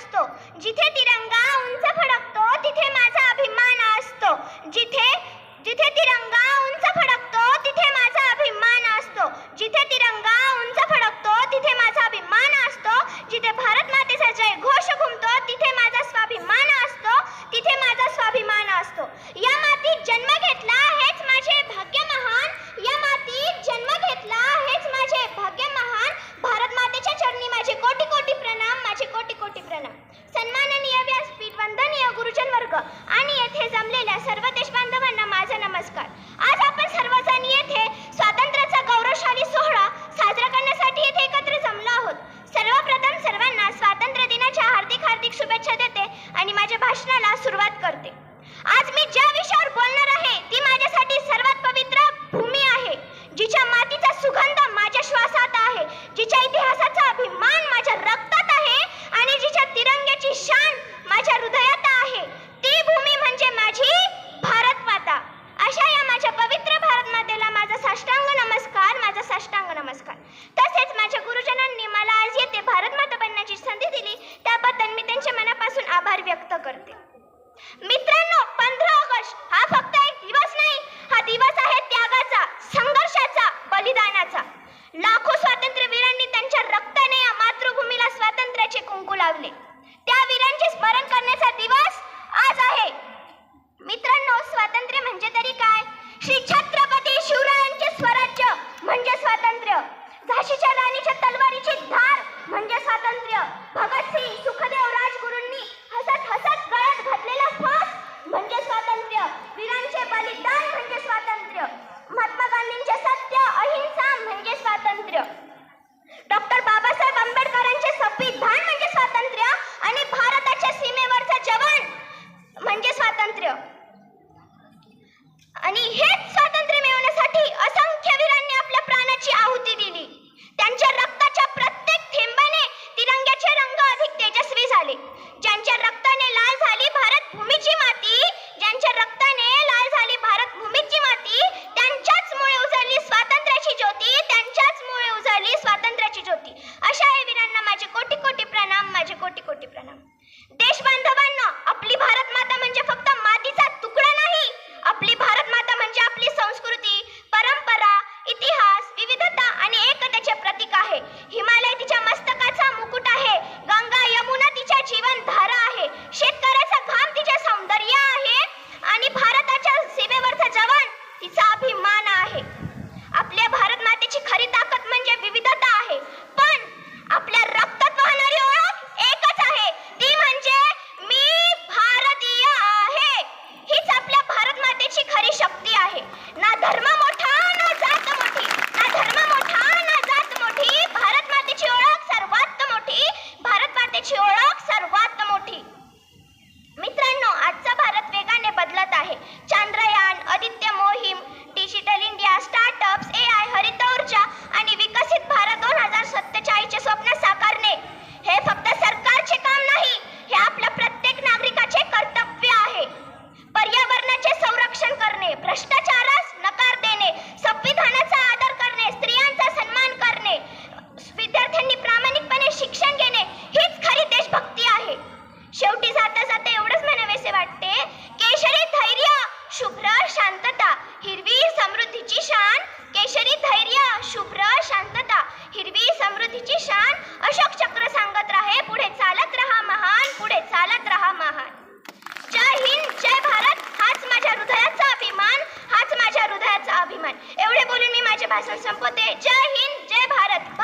असतो. जिथे तिरंगा उंच फडकतो तिथे माझा अभिमान असतो. जिथे जिथे तिरंगा उंच फडकतो तिथे माझा अभिमान असतो. जिथे तिरंगा उंच फडकतो तिथे माझा अभिमान असतो. जिथे भारत मातेचा जय घोष घुमतो तिथे माझा स्वाभिमान असतो. तिथे माझा स्वाभिमान असतो. या मातीत जन्म घेतला हेच माझे भाग्य महान. या मातीत जन्म घेतला हेच माझे भाग्य महान. भारत मातेच्या चरणी माझे कोटी कोटी प्रणाम. माझे कोटी कोटी प्रणाम. सन्माननीय व्यासपीठ, वंदनीय गुरुजन वर्ग आणि येथे जमलेल्या सर्व देशबांधवांना माझा नमस्कार. आज आपण सर्वजण येथे स्वातंत्र्याचा गौरवशाली सोहळा साजरा करण्यासाठी येथे एकत्र जमलो आहोत. सर्वप्रथम सर्वांना स्वातंत्र्य दिनाच्या हार्दिक हार्दिक शुभेच्छा देते आणि माझ्या भाषणाला सुरुवात करते. आज मी ज्या विषयावर बोलणार आहे ती माझ्यासाठी सर्वात पवित्र भूमी आहे, जिच्या मातीचा सुगंध माझ्या श्वासात आहे, जिच्या इतिहासाचा अभिमान माझ्या रक्तात आहे आणि जिच्या तिरंग्याची शान माझ्या हृदयात आहे. ती भूमी म्हणजे माझी भारत माता. अशा या माझ्या पवित्र भारत मातेला माझा साष्टांग नमस्कार. माझा साष्टांग नमस्कार. तसेच माझ्या गुरुजनांनी मला आज येथे भारत माता बनण्याची संधी दिली त्याबद्दल मी त्यांच्या मनापासून आभार व्यक्त करते. मित्रांनो, 15 ऑगस्ट हा फक्त एक दिवस नाही, हा दिवस आहे त्यागाचा, संघर्षाचा, बलिदानाचा. लाखो स्वातंत्र्यवीरांनी त्यांच्या रक्ताने या मातृभूमीला स्वातंत्र्याचे कुंकू लावले. त्या वीरांचे स्मरण करण्याचा दिवस आज आहे. मित्रांनो, स्वातंत्र्य म्हणजे तरी काय? श्री छत्रपती शिवरायांचे स्वराज्य म्हणजे स्वातंत्र्य. झाशीच्या राणीच्या तलवारीची धार म्हणजे स्वातंत्र्य. भगतसिंग, सुखदेव, राजगुरूंनी हसत हसत गळ्यात घातलेला फास म्हणजे स्वातंत्र्य. वीरांचे बलिदान म्हणजे स्वातंत्र्य. महात्मा गांधींचे सत्य, अहिंसा म्हणजे स्वातंत्र्य. डॉक्टर बाबासाहेब आंबेडकरांचे संविधान म्हणजे स्वातंत्र्य आणि भारताच्या सीमेवरचा जवान म्हणजे स्वातंत्र्य. आणि हेच स्वातंत्र्य मिळवण्यासाठी असंख्य वीरांनी आपल्या प्राणाची आहुती दिली. त्यांच्या रक्ताच्या प्रत्येक थेंबाने तिरंग्याचे रंग अधिक तेजस्वी झाले. ज्यांच्या रक्ताने लाल झाली भारत भूमीची माती, ज्यांच्या रक्ताने लाल झाली भारत भूमीची माती, त्यांच्याच मुळे उजळली स्वातंत्र्याची ज्योती. त्यांच्याच मुळे उजळली स्वातंत्र्याची ज्योती. अशा या वीरांना माझे कोटी कोटी प्रणाम. माझे कोटी कोटी प्रणाम. देशबांधवांना, आपली भारत माता म्हणजे फक्त मातीचा तुकडा नाही. आपली भारत माता म्हणजे आपली संस्कृती, परंपरा, इतिहास, विविधता आणि एकतेचे प्रतीक आहे. हिमालय तिच्या मस्तकाचा मुकुट आहे. गंगा यमुना तिच्या जीवनधारा आहे. शेतकऱ्याचा घाम तिचे सौंदर्य आहे आणि भारताच्या सीमेवरचा जवान तिचा अभिमान आहे. आपल्या भारत मातेची खरी ताकद म्हणजे विविधता आहे, पण आपल्या रक्तात वाहणारी ओळख एकच आहे, ती म्हणजे मी भारतीय आहे. हीच आपल्या भारत मातेची खरी शक्ती आहे. ना धर्म मोठा ना जात मोठी, ना धर्म मोठा ना जात मोठी, भारत मातेची ओळख सर्वात मोठी. भारत मातेची ओळख सर्वात मोठी. मित्रांनो, आजचा भारत वेगाने बदलत आहे. चांद्रयान, आदित्य मोहीम, डिजिटल इंडिया, स्टार्टअप्स, AI, हरित ऊर्जा आणि विकसित भारत 2047 चे स्वप्न साकारणे हे फक्त सरकारचे काम नाही, हे आपल्या प्रत्येक नागरिकाचे कर्तव्य आहे. पर्यावरणाचे संरक्षण करणे, भ्रष्टाचारास नकार देणे, संविधानाचा आदर करणे, स्त्रियांचा सन्मान करणे, विद्यार्थ्यांनी प्रामाणिकपणे शिक्षण घेणे हीच खरी देशभक्ती आहे. शेवटी जाता जाता एवढंच म्हणावेसे वाटते, केशरी धैर्य, शुभ्र शांतता, हिरवी समृद्धीची शान. केशरी धैर्य, शुभ्र शांतता, हिरवी समृद्धीची शान. अशोक चक्र सांगत राहे, पुढे चालत रहा महान, पुढे चालत रहा महान. जय हिंद, जय भारत. हाच माझ्या हृदयाचा अभिमान, हाच माझ्या हृदयाचा अभिमान. एवढे बोलून मी माझे भाषण संपवते. जय हिंद, जय भारत.